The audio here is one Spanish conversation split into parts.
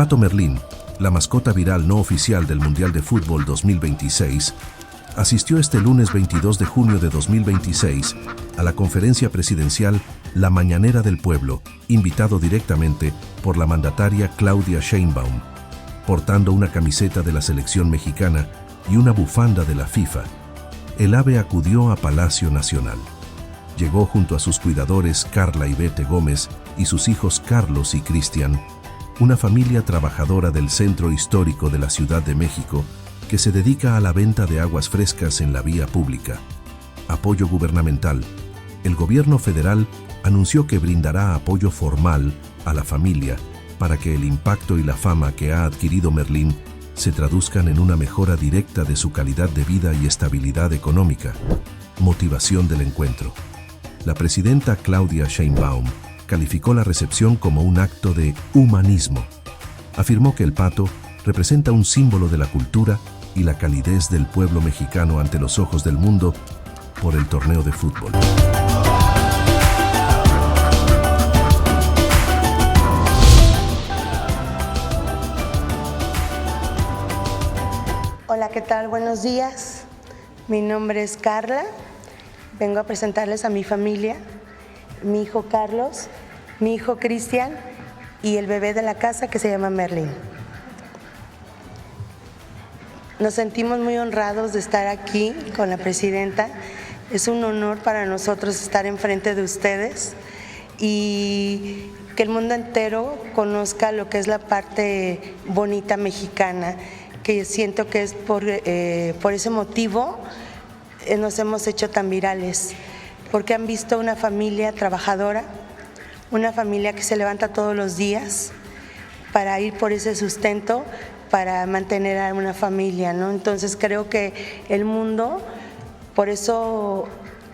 Pato Merlín, la mascota viral no oficial del Mundial de Fútbol 2026, asistió este lunes 22 de junio de 2026 a la conferencia presidencial La Mañanera del Pueblo, invitado directamente por la mandataria Claudia Sheinbaum, portando una camiseta de la selección mexicana y una bufanda de la FIFA. El ave acudió a Palacio Nacional. Llegó junto a sus cuidadores Carla y Bete Gómez y sus hijos Carlos y Cristian, una familia trabajadora del centro histórico de la Ciudad de México que se dedica a la venta de aguas frescas en la vía pública. Apoyo gubernamental. El gobierno federal anunció que brindará apoyo formal a la familia para que el impacto y la fama que ha adquirido Merlín se traduzcan en una mejora directa de su calidad de vida y estabilidad económica. Motivación del encuentro. La presidenta Claudia Sheinbaum calificó la recepción como un acto de humanismo. Afirmó que el pato representa un símbolo de la cultura y la calidez del pueblo mexicano ante los ojos del mundo por el torneo de fútbol. Hola, ¿qué tal? Buenos días. Mi nombre es Carla. Vengo a presentarles a mi familia, mi hijo Carlos, mi hijo Cristian y el bebé de la casa que se llama Merlín. Nos sentimos muy honrados de estar aquí con la presidenta. Es un honor para nosotros estar enfrente de ustedes y que el mundo entero conozca lo que es la parte bonita mexicana, que siento que es por ese motivo nos hemos hecho tan virales, porque han visto una familia trabajadora, una familia que se levanta todos los días para ir por ese sustento, para mantener a una familia, ¿no? Entonces creo que el mundo, por eso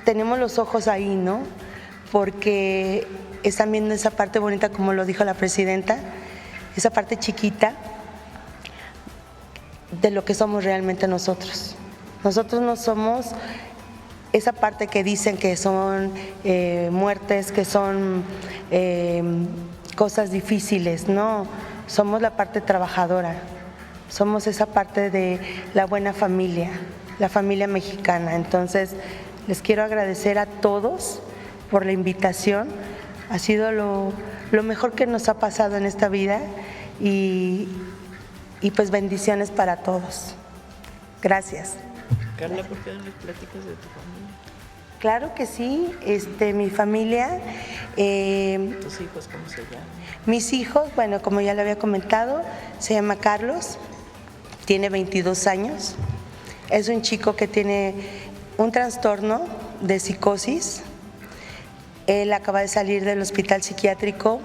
tenemos los ojos ahí, ¿no? Porque están viendo esa parte bonita, como lo dijo la presidenta, esa parte chiquita de lo que somos realmente nosotros. Nosotros no somos esa parte que dicen que son muertes, que son cosas difíciles, no, somos la parte trabajadora, somos esa parte de la buena familia, la familia mexicana. Entonces, les quiero agradecer a todos por la invitación, ha sido lo mejor que nos ha pasado en esta vida y pues bendiciones para todos. Gracias. Carla, ¿por qué no les platicas de tu familia? Claro que sí, mi familia. ¿Tus hijos cómo se llaman? Mis hijos, bueno, como ya le había comentado, se llama Carlos, tiene 22 años, es un chico que tiene un trastorno de psicosis. Él acaba de salir del hospital psiquiátrico,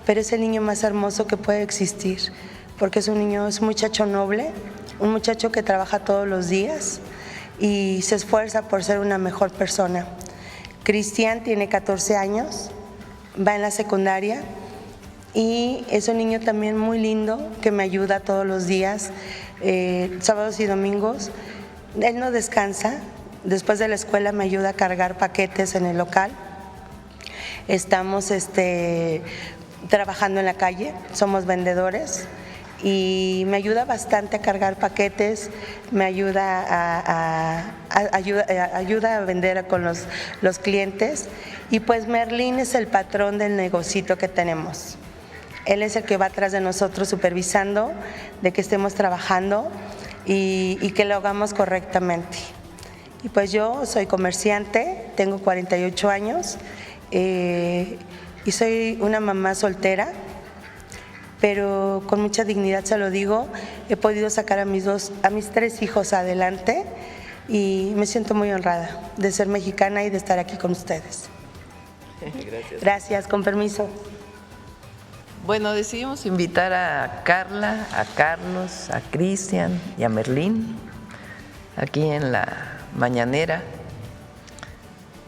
pero es el niño más hermoso que puede existir, porque es un muchacho noble, un muchacho que trabaja todos los días y se esfuerza por ser una mejor persona. Cristian tiene 14 años, va en la secundaria y es un niño también muy lindo que me ayuda todos los días, sábados y domingos. Él no descansa, después de la escuela me ayuda a cargar paquetes en el local. Estamos trabajando en la calle, somos vendedores y me ayuda bastante a cargar paquetes, me ayuda a vender con los clientes y pues Merlín es el patrón del negocito que tenemos. Él es el que va atrás de nosotros supervisando de que estemos trabajando y que lo hagamos correctamente. Y pues yo soy comerciante, tengo 48 años y soy una mamá soltera, pero con mucha dignidad se lo digo, he podido sacar a mis 3 hijos adelante y me siento muy honrada de ser mexicana y de estar aquí con ustedes. Gracias. Gracias, con permiso. Bueno, decidimos invitar a Carla, a Carlos, a Cristian y a Merlín aquí en la mañanera.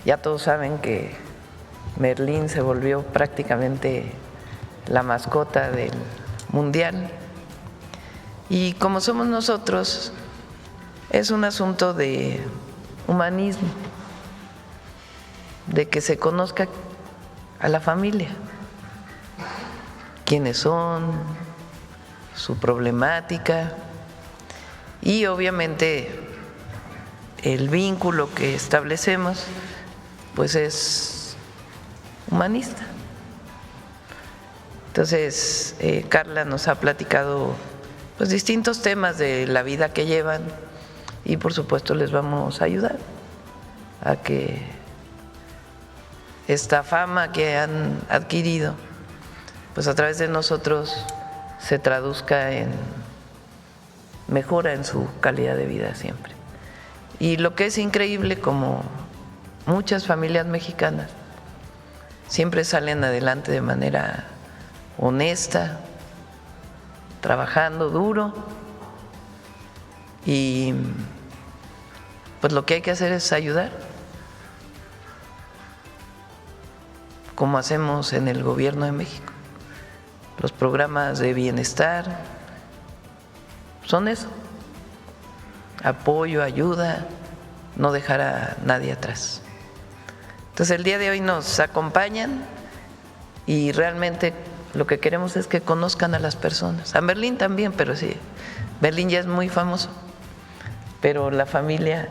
Ya todos saben que Merlín se volvió prácticamente la mascota del Mundial. Y como somos nosotros, es un asunto de humanismo, de que se conozca a la familia, quiénes son, su problemática y obviamente el vínculo que establecemos pues es humanista. Entonces, Carla nos ha platicado pues distintos temas de la vida que llevan y por supuesto les vamos a ayudar a que esta fama que han adquirido pues a través de nosotros se traduzca en mejora en su calidad de vida siempre. Y lo que es increíble, como muchas familias mexicanas siempre salen adelante de manera honesta, trabajando duro, y pues lo que hay que hacer es ayudar, como hacemos en el Gobierno de México. Los programas de bienestar son eso: apoyo, ayuda, no dejar a nadie atrás. Entonces el día de hoy nos acompañan y realmente lo que queremos es que conozcan a las personas. A Merlín también, pero sí, Merlín ya es muy famoso, pero la familia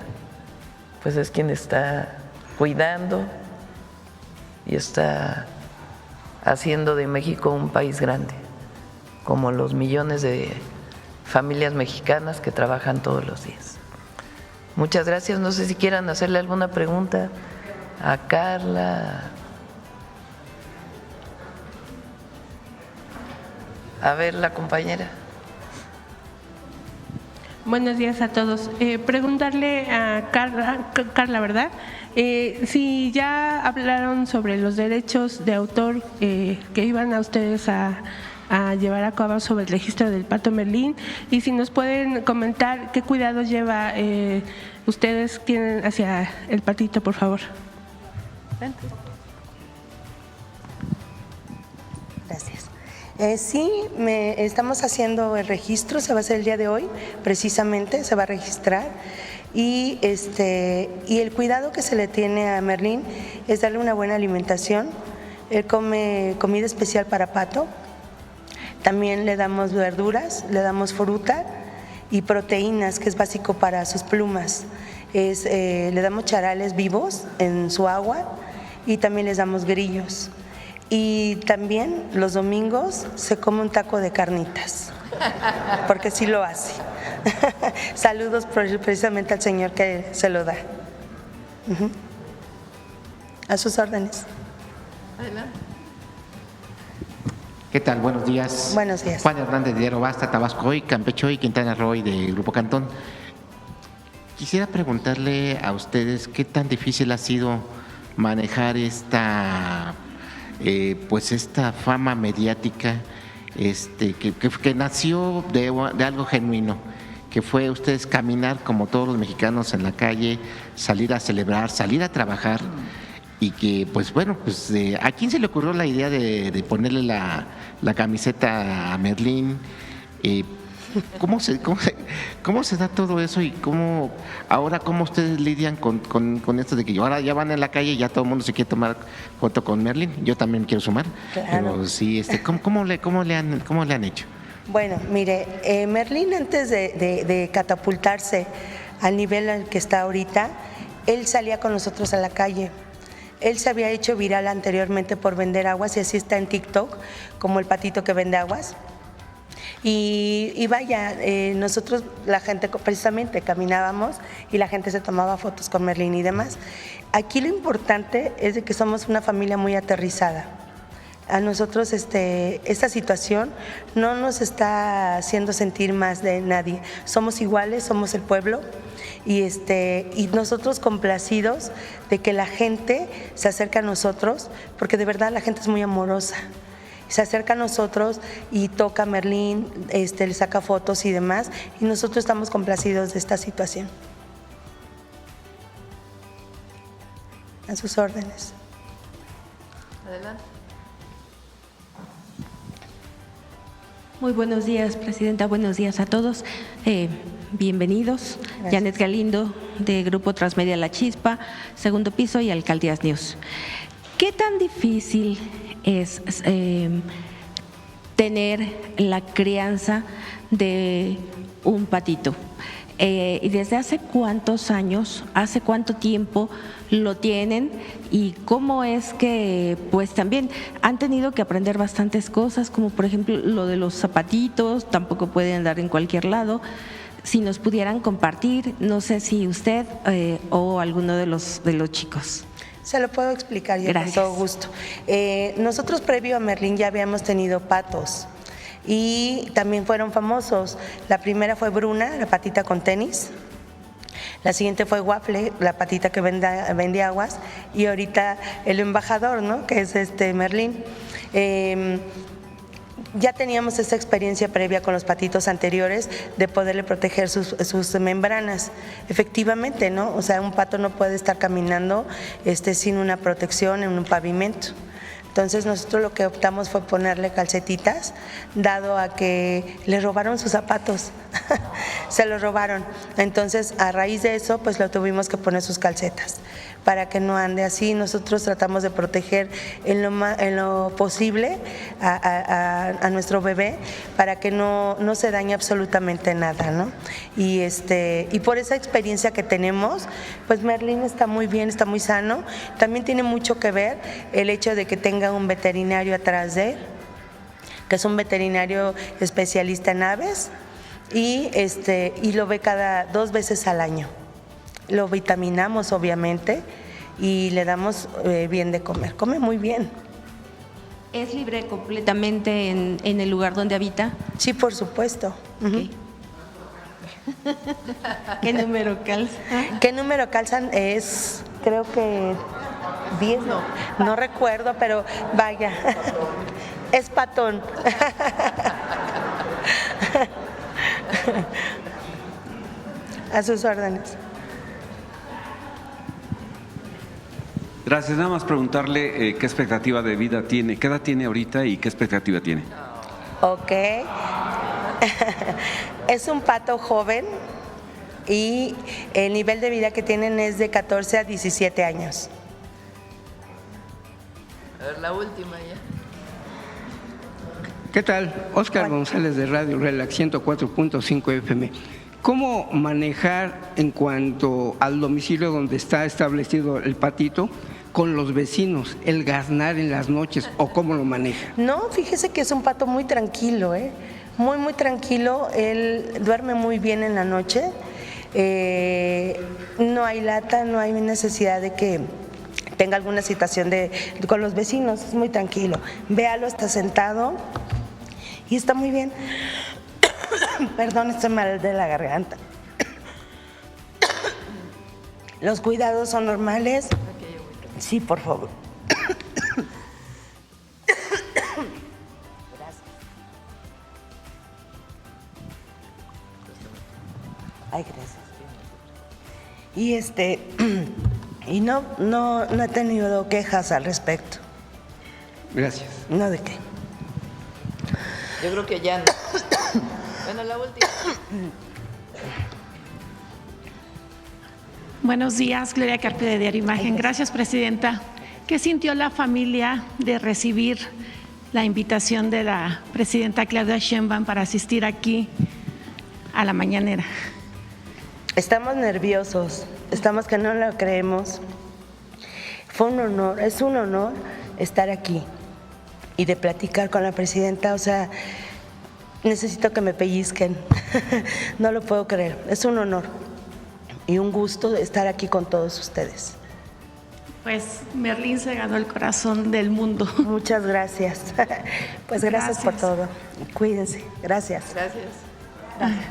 pues es quien está cuidando y está haciendo de México un país grande, como los millones de familias mexicanas que trabajan todos los días. Muchas gracias. No sé si quieran hacerle alguna pregunta a Carla. A ver, la compañera. Buenos días a todos. Preguntarle a Carla, ¿verdad? Si ya hablaron sobre los derechos de autor que iban a ustedes a llevar a cabo sobre el registro del Pato Merlín, y si nos pueden comentar qué cuidados lleva ustedes tienen hacia el patito, por favor. Gracias. Sí, estamos haciendo el registro, se va a hacer el día de hoy, precisamente, se va a registrar. Y el cuidado que se le tiene a Merlín es darle una buena alimentación. Él come comida especial para pato, también le damos verduras, le damos fruta y proteínas, que es básico para sus plumas. Le damos charales vivos en su agua y también les damos grillos. Y también los domingos se come un taco de carnitas, porque sí lo hace. Saludos precisamente al señor que se lo da. A sus órdenes. Adelante. ¿Qué tal? Buenos días. Buenos días. Juan Hernández de Diario Basta, Tabasco Hoy, Campeche Hoy, Quintana Roo de Grupo Cantón. Quisiera preguntarle a ustedes qué tan difícil ha sido manejar esta fama mediática que nació de algo genuino, que fue ustedes caminar como todos los mexicanos en la calle, salir a celebrar, salir a trabajar, y que ¿a quién se le ocurrió la idea de ponerle la camiseta a Merlín? ¿Cómo se da todo eso y cómo ustedes lidian con esto de que ahora ya van en la calle y ya todo el mundo se quiere tomar foto con Merlín? Yo también me quiero sumar. Claro. Pero sí, ¿cómo le han hecho? Bueno, mire, Merlín, antes de catapultarse al nivel al que está ahorita, él salía con nosotros a la calle. Él se había hecho viral anteriormente por vender aguas, y así está en TikTok, como el patito que vende aguas. Y vaya, nosotros, la gente precisamente caminábamos y la gente se tomaba fotos con Merlín y demás. Aquí lo importante es de que somos una familia muy aterrizada. A nosotros esta situación no nos está haciendo sentir más de nadie. Somos iguales, somos el pueblo, y nosotros complacidos de que la gente se acerque a nosotros, porque de verdad la gente es muy amorosa. Se acerca a nosotros y toca a Merlín, le saca fotos y demás, y nosotros estamos complacidos de esta situación. A sus órdenes. Adelante. Muy buenos días, Presidenta. Buenos días a todos. Bienvenidos. Gracias. Janet Galindo, de Grupo Transmedia La Chispa, Segundo Piso y Alcaldías News. ¿Qué tan difícil es tener la crianza de un patito. ¿Y desde hace cuántos años, hace cuánto tiempo lo tienen? Y cómo es que pues también han tenido que aprender bastantes cosas, como por ejemplo lo de los zapatitos, tampoco pueden andar en cualquier lado. Si nos pudieran compartir, no sé si usted o alguno de los chicos. Se lo puedo explicar yo Gracias. con todo gusto. Nosotros previo a Merlín ya habíamos tenido patos y también fueron famosos. La primera fue Bruna, la patita con tenis. La siguiente fue Waffle, la patita que vende aguas. Y ahorita el embajador, ¿no? Que es Merlín. Ya teníamos esa experiencia previa con los patitos anteriores de poderle proteger sus membranas. Efectivamente, ¿no? O sea, un pato no puede estar caminando sin una protección en un pavimento. Entonces nosotros lo que optamos fue ponerle calcetitas, dado a que le robaron sus zapatos, se los robaron. Entonces a raíz de eso pues le tuvimos que poner sus calcetas para que no ande así. Nosotros tratamos de proteger en lo posible a nuestro bebé para que no se dañe absolutamente nada, ¿no? Y por esa experiencia que tenemos, pues Merlín está muy bien, está muy sano. También tiene mucho que ver el hecho de que tenga un veterinario atrás de él, que es un veterinario especialista en aves, y lo ve cada 2 veces al año. Lo vitaminamos obviamente y le damos bien de comer, come muy bien. ¿Es libre completamente en el lugar donde habita? Sí, por supuesto. Okay. ¿Qué número calza? ¿Qué número calzan? Es, creo que 10, no recuerdo, pero vaya, es patón. A sus órdenes. Gracias, nada más preguntarle qué expectativa de vida tiene, qué edad tiene ahorita y qué expectativa tiene. Ok, es un pato joven y el nivel de vida que tienen es de 14 a 17 años. A ver, la última ya. ¿Qué tal? Óscar González de Radio Relax 104.5 FM. ¿Cómo manejar en cuanto al domicilio donde está establecido el patito con los vecinos, el gaznar en las noches o cómo lo maneja? No, fíjese que es un pato muy tranquilo, muy, muy tranquilo. Él duerme muy bien en la noche. No hay lata, no hay necesidad de que tenga alguna situación con los vecinos, es muy tranquilo. Véalo, está sentado y está muy bien. Perdón, estoy mal de la garganta. Los cuidados son normales. Sí, por favor. Gracias. Ay, gracias. Y no he tenido quejas al respecto. Gracias. No, ¿de qué? Yo creo que ya no. Bueno, la última. Buenos días, Gloria Carpio de Diario Imagen. Gracias, Presidenta. ¿Qué sintió la familia de recibir la invitación de la Presidenta Claudia Sheinbaum para asistir aquí a la mañanera? Estamos nerviosos, estamos que no lo creemos. Fue un honor, es un honor estar aquí y de platicar con la Presidenta, o sea, necesito que me pellizquen, no lo puedo creer, es un honor y un gusto estar aquí con todos ustedes. Pues Merlín se ganó el corazón del mundo. Muchas gracias, pues gracias por todo, cuídense, gracias. Gracias. Gracias.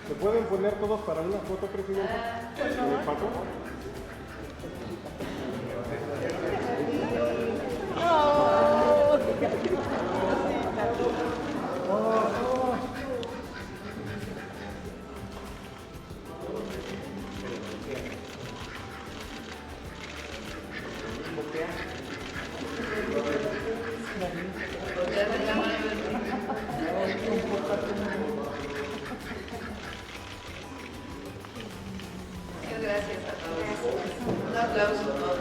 ¿Se pueden poner todos para una foto, presidenta? Por favor. Gracias a todos. Un aplauso a todos.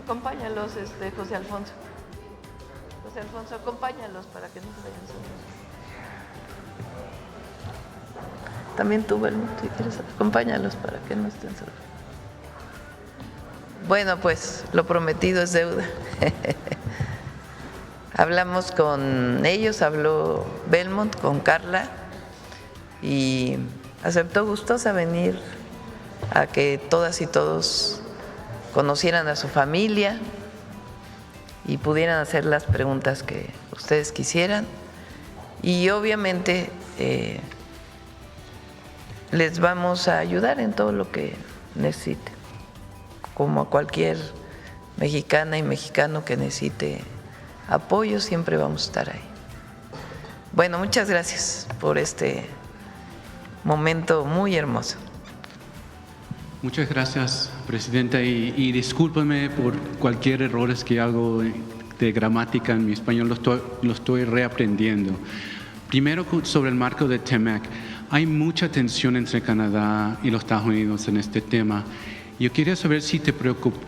Acompáñalos, José Alfonso. José Alfonso, acompáñalos para que no se vayan solos. También tú, Belmont, si quieres, acompáñalos para que no estén solos. Bueno, pues lo prometido es deuda. Hablamos con ellos, habló Belmont con Carla y aceptó gustosa venir a que todas y todos conocieran a su familia y pudieran hacer las preguntas que ustedes quisieran. Y obviamente les vamos a ayudar en todo lo que necesiten, como a cualquier mexicana y mexicano que necesite apoyo, siempre vamos a estar ahí. Bueno, muchas gracias por este momento muy hermoso. Muchas gracias, Presidenta, y discúlpeme por cualquier errores que hago de gramática en mi español, lo estoy reaprendiendo. Primero, sobre el marco de TEMEC, hay mucha tensión entre Canadá y los Estados Unidos en este tema. Yo quería saber si te preocupa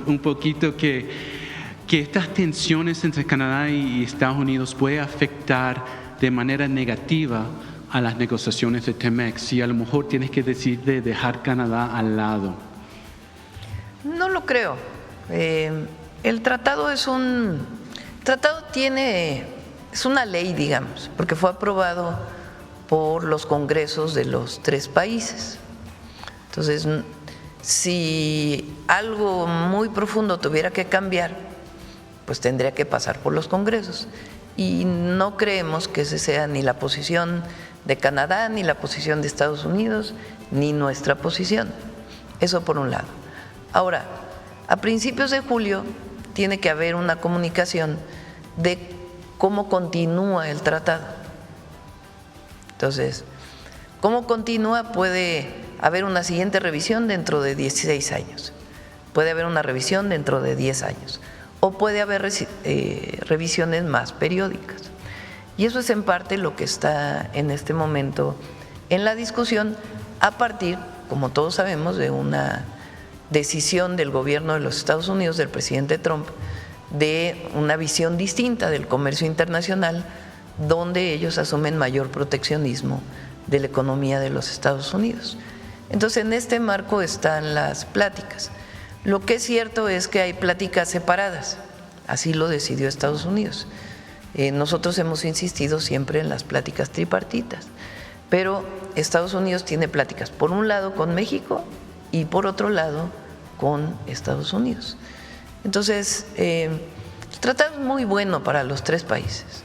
un poquito que estas tensiones entre Canadá y Estados Unidos pueden afectar de manera negativa a las negociaciones de TEMEC, si a lo mejor tienes que decidir dejar Canadá al lado. No lo creo. El tratado es una ley, digamos, porque fue aprobado por los congresos de los 3 países. Entonces, si algo muy profundo tuviera que cambiar, pues tendría que pasar por los congresos. Y no creemos que esa sea ni la posición de Canadá, ni la posición de Estados Unidos, ni nuestra posición. Eso por un lado. Ahora, a principios de julio tiene que haber una comunicación de cómo continúa el tratado. Entonces, ¿cómo continúa? Puede haber una siguiente revisión dentro de 16 años, puede haber una revisión dentro de 10 años, o puede haber revisiones más periódicas. Y eso es en parte lo que está en este momento en la discusión, a partir, como todos sabemos, de una decisión del gobierno de los Estados Unidos, del presidente Trump, de una visión distinta del comercio internacional, donde ellos asumen mayor proteccionismo de la economía de los Estados Unidos. Entonces, en este marco están las pláticas. Lo que es cierto es que hay pláticas separadas, así lo decidió Estados Unidos. Nosotros hemos insistido siempre en las pláticas tripartitas, pero Estados Unidos tiene pláticas por un lado con México y por otro lado con Estados Unidos. Entonces, el tratado es muy bueno para los 3 países.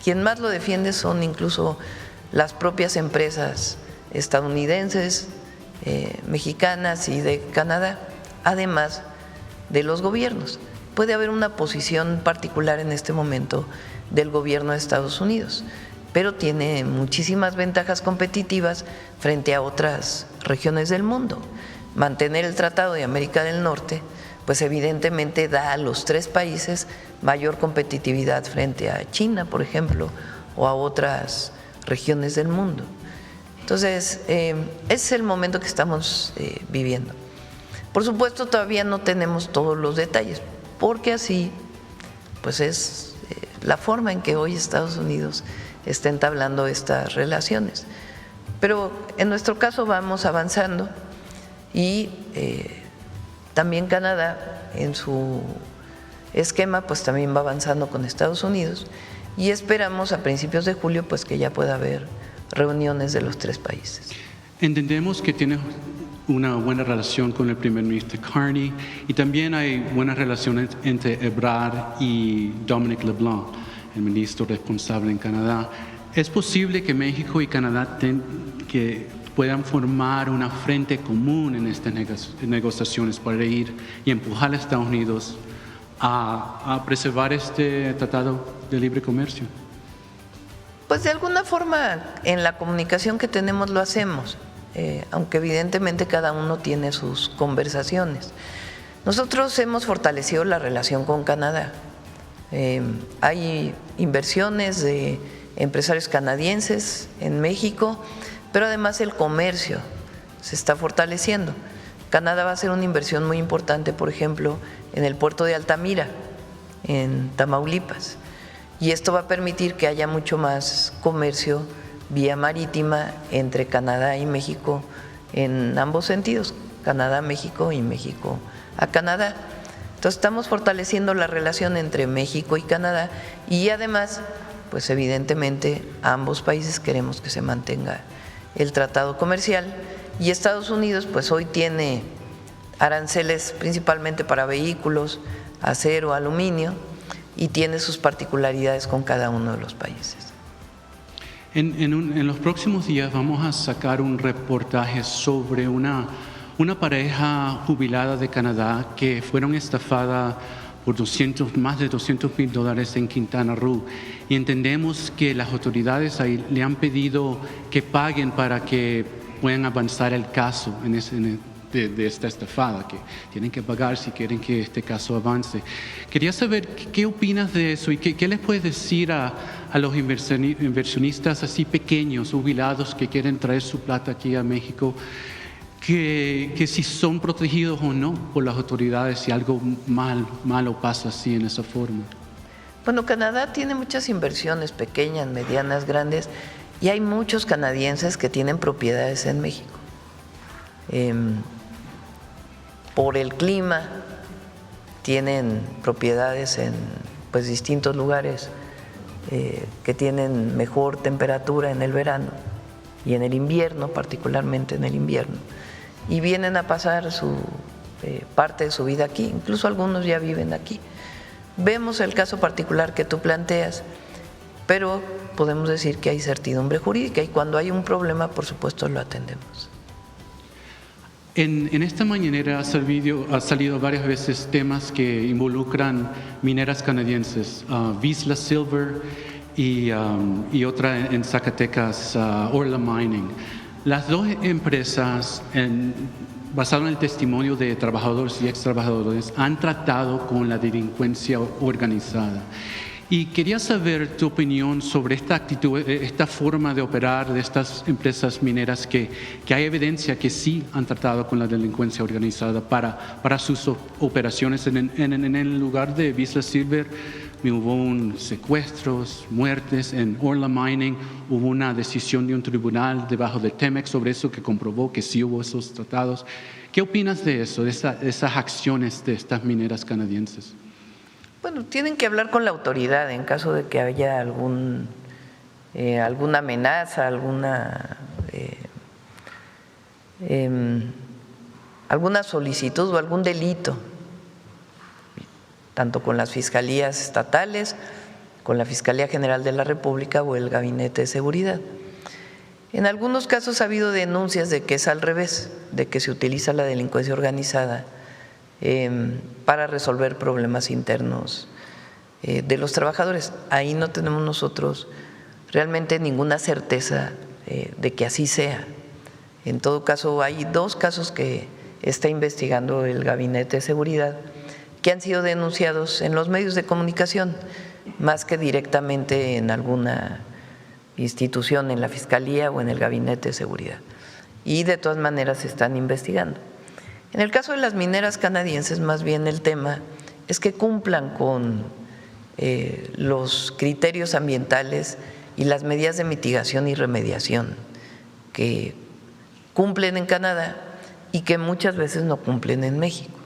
Quien más lo defiende son incluso las propias empresas estadounidenses, mexicanas y de Canadá, además de los gobiernos. Puede haber una posición particular en este momento del gobierno de Estados Unidos, pero tiene muchísimas ventajas competitivas frente a otras regiones del mundo. Mantener el Tratado de América del Norte, pues evidentemente da a los 3 países mayor competitividad frente a China, por ejemplo, o a otras regiones del mundo. Entonces, ese es el momento que estamos viviendo. Por supuesto, todavía no tenemos todos los detalles, porque así pues es la forma en que hoy Estados Unidos está entablando estas relaciones. Pero en nuestro caso vamos avanzando y también Canadá en su esquema pues también va avanzando con Estados Unidos. y esperamos a principios de julio pues que ya pueda haber reuniones de los 3 países. Entendemos que tiene una buena relación con el primer ministro Carney y también hay buenas relaciones entre Ebrard y Dominic LeBlanc, el ministro responsable en Canadá. ¿Es posible que México y Canadá que puedan formar una frente común en estas negociaciones para ir y empujar a Estados Unidos a preservar este tratado de libre comercio? Pues de alguna forma en la comunicación que tenemos lo hacemos, aunque evidentemente cada uno tiene sus conversaciones. Nosotros hemos fortalecido la relación con Canadá. Hay inversiones de empresarios canadienses en México, pero además el comercio se está fortaleciendo. Canadá va a hacer una inversión muy importante, por ejemplo, en el puerto de Altamira, en Tamaulipas, y esto va a permitir que haya mucho más comercio vía marítima entre Canadá y México en ambos sentidos, Canadá a México y México a Canadá. Entonces estamos fortaleciendo la relación entre México y Canadá y además, pues evidentemente ambos países queremos que se mantenga el tratado comercial y Estados Unidos pues hoy tiene aranceles principalmente para vehículos, acero, aluminio y tiene sus particularidades con cada uno de los países. En los próximos días vamos a sacar un reportaje sobre una pareja jubilada de Canadá que fueron estafadas por más de $200,000 en Quintana Roo y entendemos que las autoridades ahí le han pedido que paguen para que puedan avanzar el caso de esta estafada, que tienen que pagar si quieren que este caso avance. Quería saber qué opinas de eso y qué les puedes decir a los inversionistas así pequeños, jubilados, que quieren traer su plata aquí a México, que si son protegidos o no por las autoridades si algo malo pasa así en esa forma. Bueno, Canadá tiene muchas inversiones pequeñas, medianas, grandes, y hay muchos canadienses que tienen propiedades en México. Por el clima, tienen propiedades en pues, distintos lugares que tienen mejor temperatura en el verano y en el invierno, particularmente en el invierno, y vienen a pasar parte de su vida aquí, incluso algunos ya viven aquí. Vemos el caso particular que tú planteas, pero podemos decir que hay certidumbre jurídica y cuando hay un problema, por supuesto, lo atendemos. En esta mañanera ha salido varias veces temas que involucran mineras canadienses, Vizsla Silver y otra en Zacatecas, Orla Mining. Las dos empresas, basado en el testimonio de trabajadores y ex trabajadores, han tratado con la delincuencia organizada. Y quería saber tu opinión sobre esta actitud, esta forma de operar de estas empresas mineras que hay evidencia que sí han tratado con la delincuencia organizada para sus operaciones. En el lugar de Vizsla Silver hubo secuestros, muertes. En Orla Mining hubo una decisión de un tribunal debajo de Temex sobre eso que comprobó que sí hubo esos tratados. ¿Qué opinas de eso, de esas acciones de estas mineras canadienses? Bueno, tienen que hablar con la autoridad en caso de que haya alguna amenaza, alguna solicitud o algún delito, tanto con las fiscalías estatales, con la Fiscalía General de la República o el Gabinete de Seguridad. En algunos casos ha habido denuncias de que es al revés, de que se utiliza la delincuencia organizada para resolver problemas internos de los trabajadores. Ahí no tenemos nosotros realmente ninguna certeza de que así sea. En todo caso, hay 2 casos que está investigando el Gabinete de Seguridad que han sido denunciados en los medios de comunicación, más que directamente en alguna institución, en la Fiscalía o en el Gabinete de Seguridad. Y de todas maneras se están investigando. En el caso de las mineras canadienses, más bien el tema es que cumplan con los criterios ambientales y las medidas de mitigación y remediación que cumplen en Canadá y que muchas veces no cumplen en México.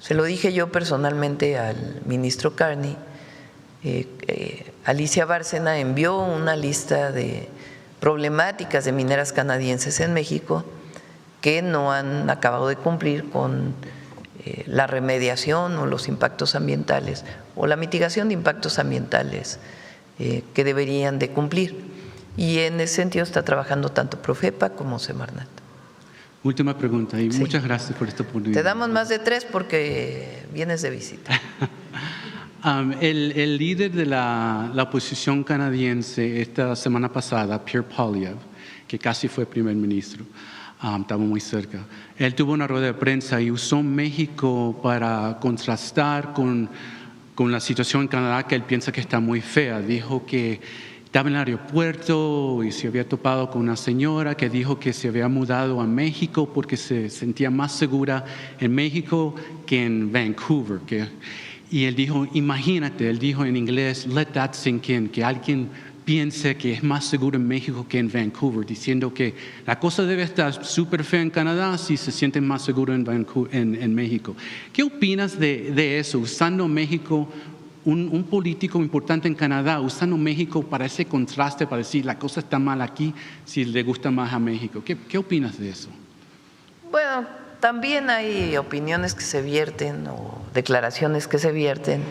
Se lo dije yo personalmente al ministro Carney Alicia Bárcena envió una lista de problemáticas de mineras canadienses en México que no han acabado de cumplir con la remediación o los impactos ambientales o la mitigación de impactos ambientales que deberían de cumplir. Y en ese sentido está trabajando tanto Profepa como Semarnat. Última pregunta y muchas gracias por esta oportunidad. Te damos más de 3 porque vienes de visita. El líder de la oposición canadiense esta semana pasada, Pierre Poilievre, que casi fue primer ministro, estaba muy cerca, él tuvo una rueda de prensa y usó México para contrastar con la situación en Canadá que él piensa que está muy fea. Dijo que estaba en el aeropuerto y se había topado con una señora que dijo que se había mudado a México porque se sentía más segura en México que en Vancouver. Y él dijo, imagínate, él dijo en inglés, let that sink in, que alguien piense que es más seguro en México que en Vancouver, diciendo que la cosa debe estar súper fea en Canadá si se sienten más seguros en México. ¿Qué opinas de eso, usando México, un político importante en Canadá, usando México para ese contraste, para decir la cosa está mal aquí si le gusta más a México? ¿Qué opinas de eso? Bueno, también hay opiniones que se vierten o declaraciones que se vierten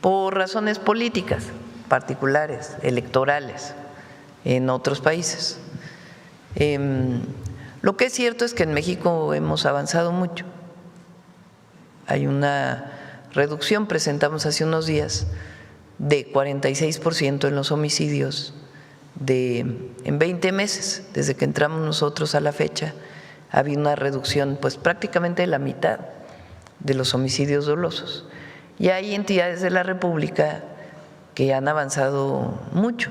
por razones políticas particulares, electorales, en otros países. Lo que es cierto es que en México hemos avanzado mucho. Hay una reducción, presentamos hace unos días, de 46% en los homicidios en 20 meses, desde que entramos nosotros a la fecha. Había una reducción pues prácticamente de la mitad de los homicidios dolosos. Y hay entidades de la República que han avanzado mucho.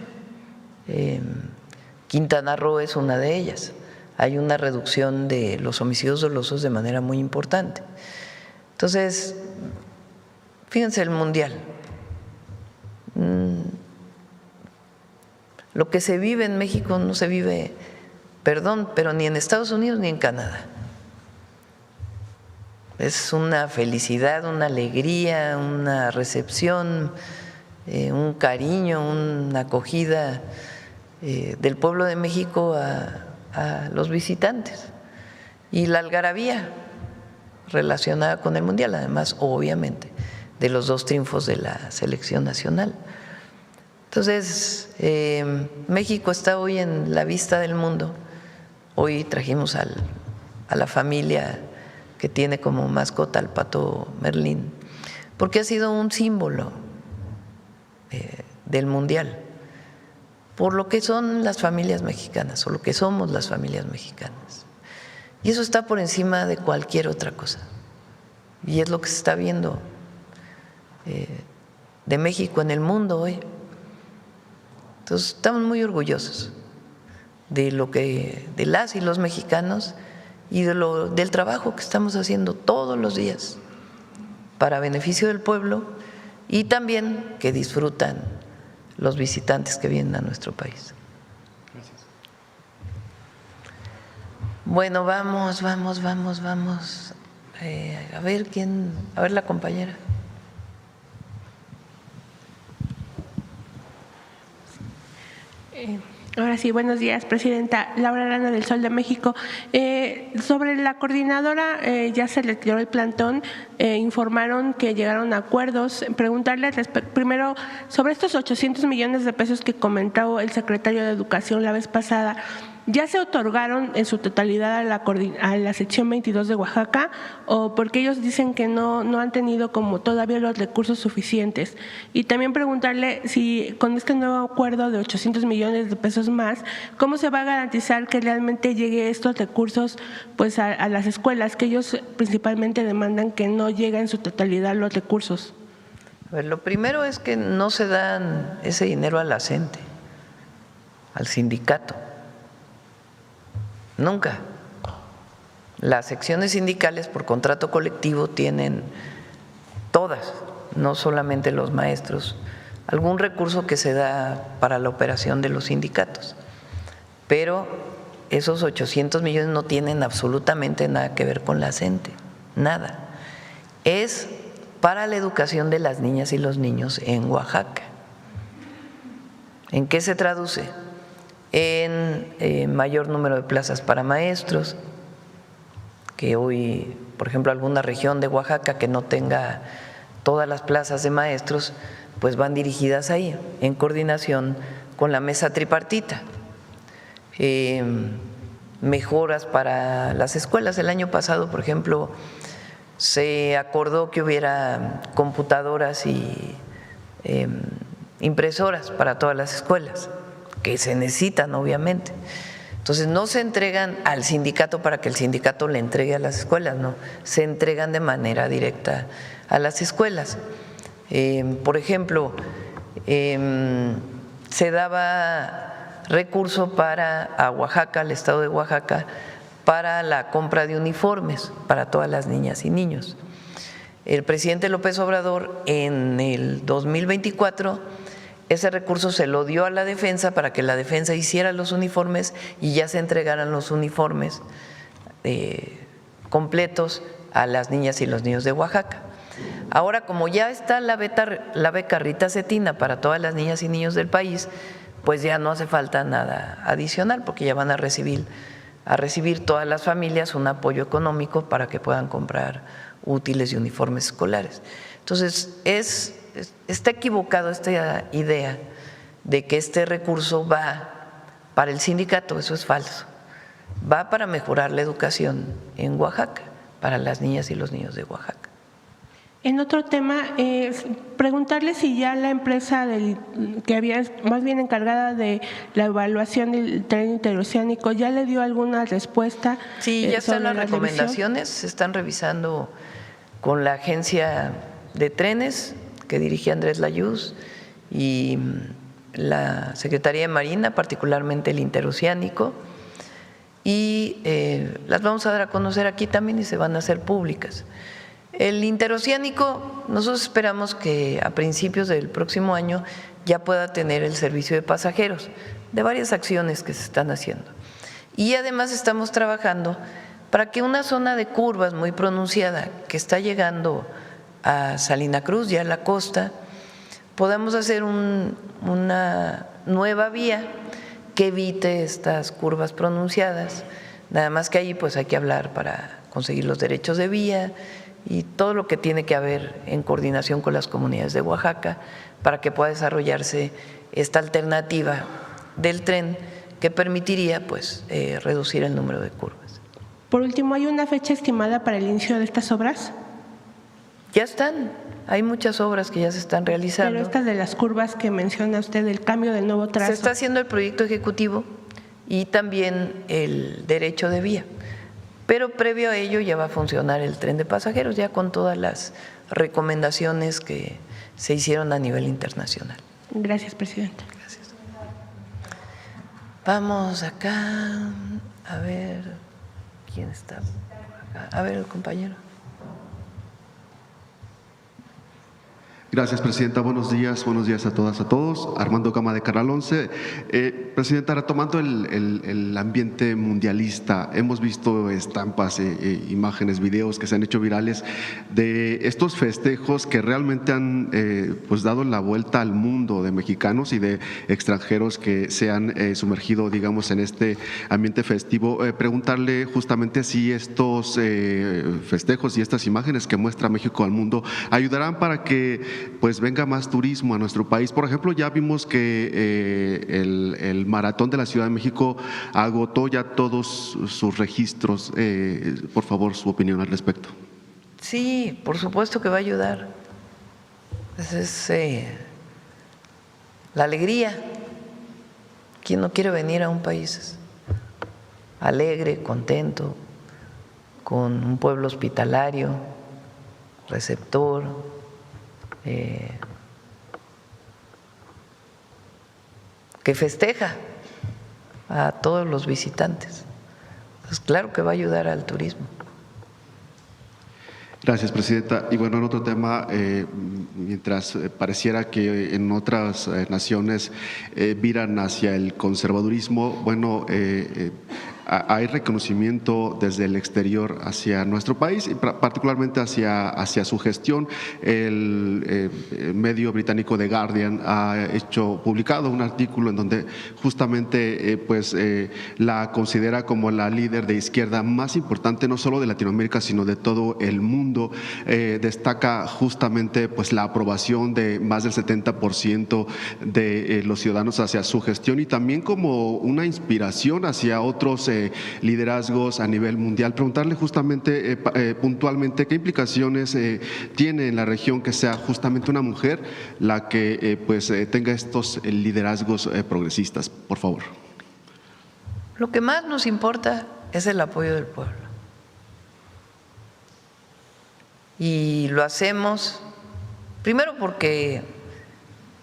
Quintana Roo es una de ellas. Hay una reducción de los homicidios dolosos de manera muy importante. Entonces, fíjense el Mundial. Lo que se vive en México no se vive, pero ni en Estados Unidos ni en Canadá. Es una felicidad, una alegría, una recepción, un cariño, una acogida del pueblo de México a los visitantes y la algarabía relacionada con el Mundial, además, obviamente, de los 2 triunfos de la selección nacional. Entonces, México está hoy en la vista del mundo. Hoy trajimos a la familia que tiene como mascota al pato Merlín, porque ha sido un símbolo del Mundial, por lo que son las familias mexicanas o lo que somos las familias mexicanas. Y eso está por encima de cualquier otra cosa. Y es lo que se está viendo de México en el mundo hoy. Entonces, estamos muy orgullosos de las y los mexicanos y del trabajo que estamos haciendo todos los días para beneficio del pueblo y también que disfrutan los visitantes que vienen a nuestro país. Gracias. Bueno, vamos. A ver la compañera. Ahora sí, buenos días, Presidenta. Laura Arana del Sol de México. Sobre la coordinadora, ya se le tiró el plantón, informaron que llegaron a acuerdos. Preguntarle primero sobre estos 800 millones de pesos que comentó el secretario de Educación la vez pasada. ¿Ya se otorgaron en su totalidad a la sección 22 de Oaxaca o porque ellos dicen que no han tenido como todavía los recursos suficientes? Y también preguntarle si con este nuevo acuerdo de 800 millones de pesos más, ¿cómo se va a garantizar que realmente llegue estos recursos pues a las escuelas, que ellos principalmente demandan que no lleguen en su totalidad los recursos? A ver, lo primero es que no se dan ese dinero a la CENTE, al sindicato. Nunca. Las secciones sindicales por contrato colectivo tienen todas, no solamente los maestros, algún recurso que se da para la operación de los sindicatos. Pero esos 800 millones no tienen absolutamente nada que ver con la CENTE, nada. Es para la educación de las niñas y los niños en Oaxaca. ¿En qué se traduce? En mayor número de plazas para maestros, que hoy, por ejemplo, alguna región de Oaxaca que no tenga todas las plazas de maestros, pues van dirigidas ahí, en coordinación con la mesa tripartita. Mejoras para las escuelas. El año pasado, por ejemplo, se acordó que hubiera computadoras y impresoras para todas las escuelas, que se necesitan obviamente. Entonces no se entregan al sindicato para que el sindicato le entregue a las escuelas, no, se entregan de manera directa a las escuelas. Por ejemplo, se daba recurso a Oaxaca, al estado de Oaxaca, para la compra de uniformes para todas las niñas y niños. El presidente López Obrador en el 2024 ese recurso se lo dio a la defensa para que la defensa hiciera los uniformes y ya se entregaran los uniformes completos a las niñas y los niños de Oaxaca. Ahora, como ya está la beca Rita Cetina para todas las niñas y niños del país, pues ya no hace falta nada adicional porque ya van a recibir todas las familias un apoyo económico para que puedan comprar útiles y uniformes escolares. Entonces, está equivocado esta idea de que este recurso va para el sindicato, eso es falso. Va para mejorar la educación en Oaxaca, para las niñas y los niños de Oaxaca. En otro tema, preguntarle si ya la empresa que había más bien encargada de la evaluación del tren interoceánico ya le dio alguna respuesta. Sí, ya están las recomendaciones, se están revisando con la agencia de trenes que dirige Andrés Layuz y la Secretaría de Marina, particularmente el interoceánico, y las vamos a dar a conocer aquí también y se van a hacer públicas. El interoceánico, nosotros esperamos que a principios del próximo año ya pueda tener el servicio de pasajeros, de varias acciones que se están haciendo. Y además estamos trabajando para que una zona de curvas muy pronunciada que está llegando a Salina Cruz, ya a la costa, podamos hacer una nueva vía que evite estas curvas pronunciadas. Nada más que ahí pues hay que hablar para conseguir los derechos de vía y todo lo que tiene que haber en coordinación con las comunidades de Oaxaca para que pueda desarrollarse esta alternativa del tren que permitiría pues reducir el número de curvas. Por último, ¿hay una fecha estimada para el inicio de estas obras? Ya están, hay muchas obras que ya se están realizando. Pero estas de las curvas que menciona usted, el cambio del nuevo trazo. Se está haciendo el proyecto ejecutivo y también el derecho de vía. Pero previo a ello ya va a funcionar el tren de pasajeros, ya con todas las recomendaciones que se hicieron a nivel internacional. Gracias, presidenta. Gracias. Vamos acá, a ver, ¿quién está por acá? A ver, el compañero. Gracias, presidenta. Buenos días a todas, a todos. Armando Gama de Canal 11. Presidenta, retomando el ambiente mundialista, hemos visto estampas, imágenes, videos que se han hecho virales de estos festejos que realmente han pues dado la vuelta al mundo, de mexicanos y de extranjeros que se han sumergido, digamos, en este ambiente festivo. Preguntarle justamente si estos festejos y estas imágenes que muestra México al mundo ayudarán para que pues venga más turismo a nuestro país. Por ejemplo, ya vimos que el maratón de la Ciudad de México agotó ya todos sus registros. Por favor, su opinión al respecto. Sí, por supuesto que va a ayudar. Esa es la alegría. ¿Quién no quiere venir a un país alegre, contento, con un pueblo hospitalario, receptor? Que festeja a todos los visitantes. Pues claro que va a ayudar al turismo. Gracias, presidenta. Y bueno, en otro tema, mientras pareciera que en otras naciones viran hacia el conservadurismo, bueno, hay reconocimiento desde el exterior hacia nuestro país y particularmente hacia su gestión. El medio británico The Guardian ha publicado un artículo en donde justamente la considera como la líder de izquierda más importante no solo de Latinoamérica sino de todo el mundo. Destaca justamente la aprobación de más del 70% de los ciudadanos hacia su gestión y también como una inspiración hacia otros liderazgos a nivel mundial. Preguntarle justamente puntualmente qué implicaciones tiene en la región que sea justamente una mujer la que tenga estos liderazgos progresistas, por favor. Lo que más nos importa es el apoyo del pueblo. Y lo hacemos primero porque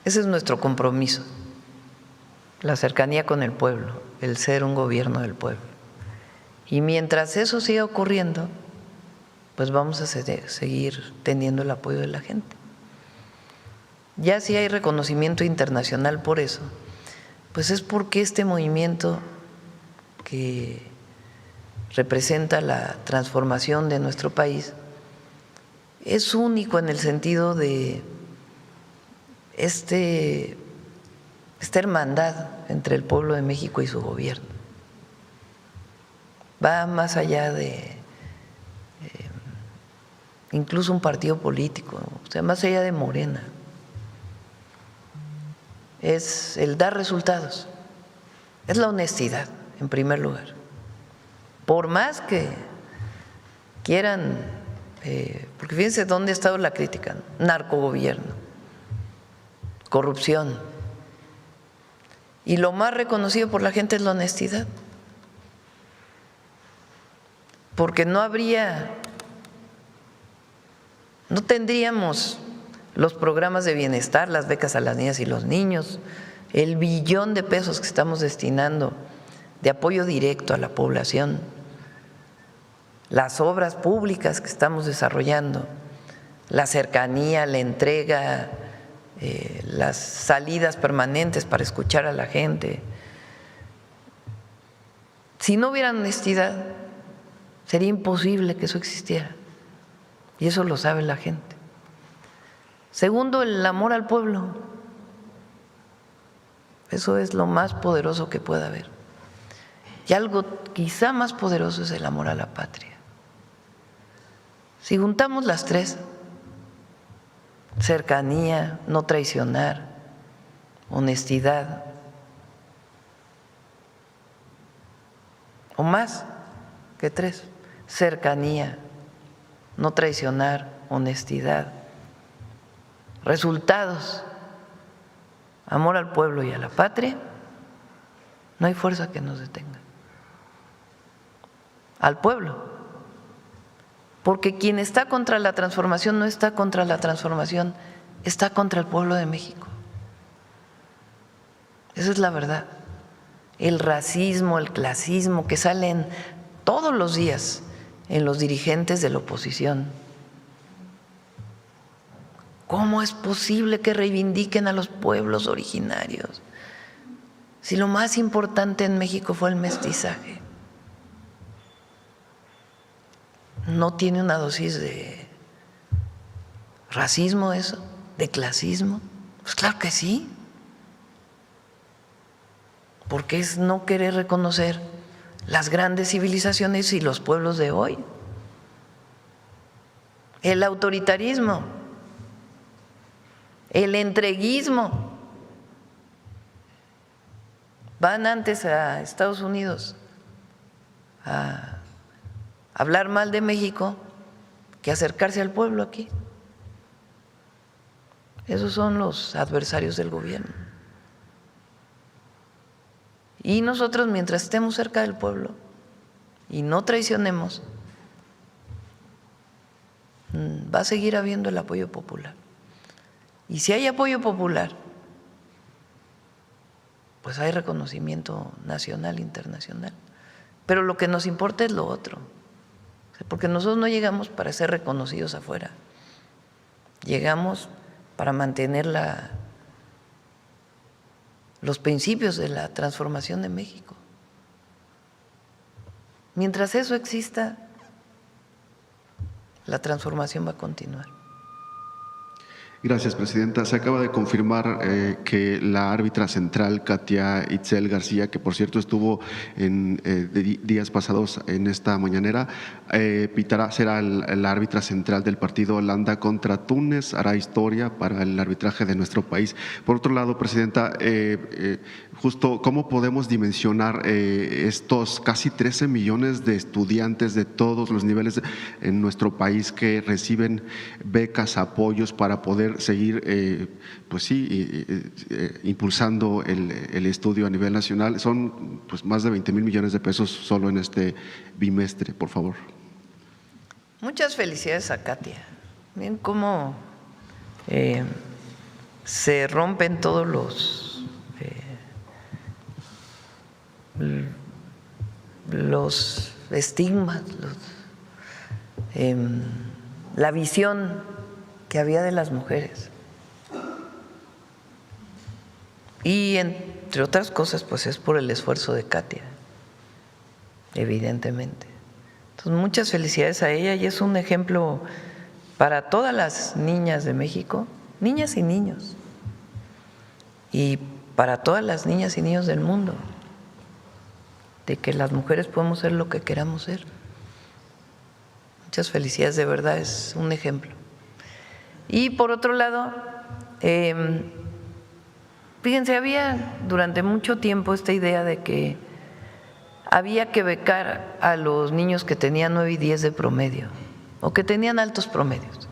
ese es nuestro compromiso, la cercanía con el pueblo, el ser un gobierno del pueblo. Y mientras eso siga ocurriendo, pues vamos a seguir teniendo el apoyo de la gente. Ya si hay reconocimiento internacional por eso, pues es porque este movimiento que representa la transformación de nuestro país es único en el sentido de esta hermandad entre el pueblo de México y su gobierno. Va más allá de incluso un partido político, o sea, más allá de Morena. Es el dar resultados, es la honestidad en primer lugar. Por más que quieran, porque fíjense dónde ha estado la crítica: narcogobierno, corrupción. Y lo más reconocido por la gente es la honestidad. Porque no tendríamos los programas de bienestar, las becas a las niñas y los niños, el billón de pesos que estamos destinando de apoyo directo a la población, las obras públicas que estamos desarrollando, la cercanía, la entrega, las salidas permanentes para escuchar a la gente. Si no hubiera honestidad, sería imposible que eso existiera. Y eso lo sabe la gente. Segundo, el amor al pueblo. Eso es lo más poderoso que pueda haber. Y algo quizá más poderoso es el amor a la patria. Si juntamos las tres, cercanía, no traicionar, honestidad, o más que tres: cercanía, no traicionar, honestidad, resultados, amor al pueblo y a la patria, no hay fuerza que nos detenga. Al pueblo, porque quien está contra la transformación no está contra la transformación, está contra el pueblo de México. Esa es la verdad. El racismo, el clasismo que salen todos los días en los dirigentes de la oposición. ¿Cómo es posible que reivindiquen a los pueblos originarios si lo más importante en México fue el mestizaje? ¿No tiene una dosis de racismo eso? ¿De clasismo? Pues claro que sí. Porque es no querer reconocer las grandes civilizaciones y los pueblos de hoy. El autoritarismo, el entreguismo. Van antes a Estados Unidos a hablar mal de México que acercarse al pueblo aquí. Esos son los adversarios del gobierno. Y nosotros, mientras estemos cerca del pueblo y no traicionemos, va a seguir habiendo el apoyo popular. Y si hay apoyo popular, pues hay reconocimiento nacional, internacional. Pero lo que nos importa es lo otro, porque nosotros no llegamos para ser reconocidos afuera, llegamos para mantener los principios de la transformación de México. Mientras eso exista, la transformación va a continuar. Gracias, Presidenta. Se acaba de confirmar que la árbitra central, Katia Itzel García, que por cierto estuvo en días pasados en esta mañanera, será la árbitra central del partido Holanda contra Túnez, hará historia para el arbitraje de nuestro país. Por otro lado, Presidenta, justo cómo podemos dimensionar estos casi 13 millones de estudiantes de todos los niveles en nuestro país que reciben becas, apoyos para poder seguir, pues sí, impulsando el estudio a nivel nacional. Son pues más de 20,000 millones de pesos solo en este bimestre, por favor. Muchas felicidades a Katia. Miren cómo se rompen todos los estigmas, la visión que había de las mujeres. Y entre otras cosas, pues es por el esfuerzo de Katia, evidentemente. Entonces, muchas felicidades a ella y es un ejemplo para todas las niñas de México, niñas y niños, y para todas las niñas y niños del mundo, de que las mujeres podemos ser lo que queramos ser. Muchas felicidades, de verdad, es un ejemplo. Y por otro lado, fíjense, había durante mucho tiempo esta idea de que había que becar a los niños que tenían 9 y 10 de promedio o que tenían altos promedios,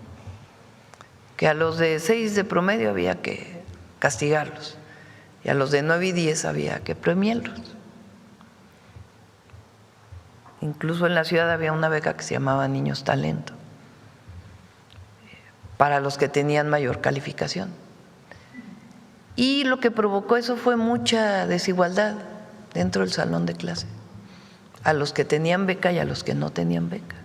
que a los de 6 de promedio había que castigarlos y a los de 9 y 10 había que premiarlos. Incluso en la ciudad había una beca que se llamaba Niños Talento para los que tenían mayor calificación. Y lo que provocó eso fue mucha desigualdad dentro del salón de clase, a los que tenían beca y a los que no tenían beca.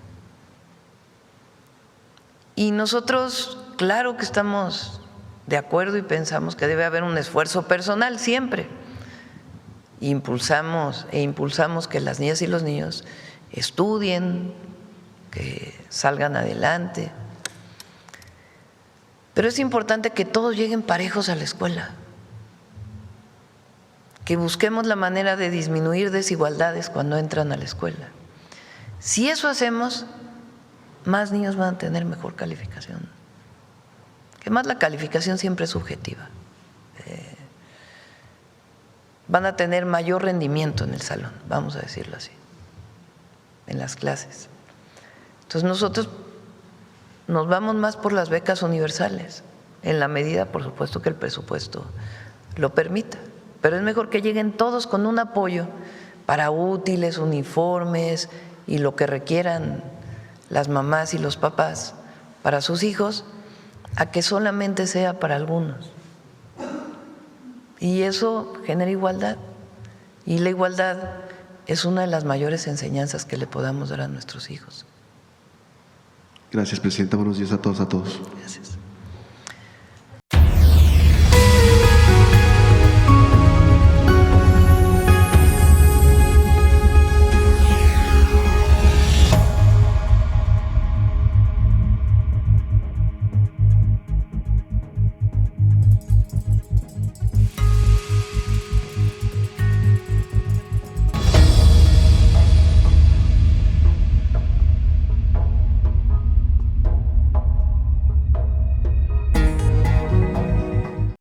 Y nosotros, claro que estamos de acuerdo y pensamos que debe haber un esfuerzo personal siempre. Impulsamos que las niñas y los niños estudien, que salgan adelante. Pero es importante que todos lleguen parejos a la escuela, que busquemos la manera de disminuir desigualdades cuando entran a la escuela. Si eso hacemos, más niños van a tener mejor calificación. Que más la calificación siempre es subjetiva. Van a tener mayor rendimiento en el salón, vamos a decirlo así, en las clases. Entonces nosotros nos vamos más por las becas universales, en la medida, por supuesto, que el presupuesto lo permita. Pero es mejor que lleguen todos con un apoyo para útiles, uniformes y lo que requieran las mamás y los papás para sus hijos, a que solamente sea para algunos. Y eso genera igualdad. Y la igualdad es una de las mayores enseñanzas que le podamos dar a nuestros hijos. Gracias, Presidenta. Buenos días a todos. Gracias.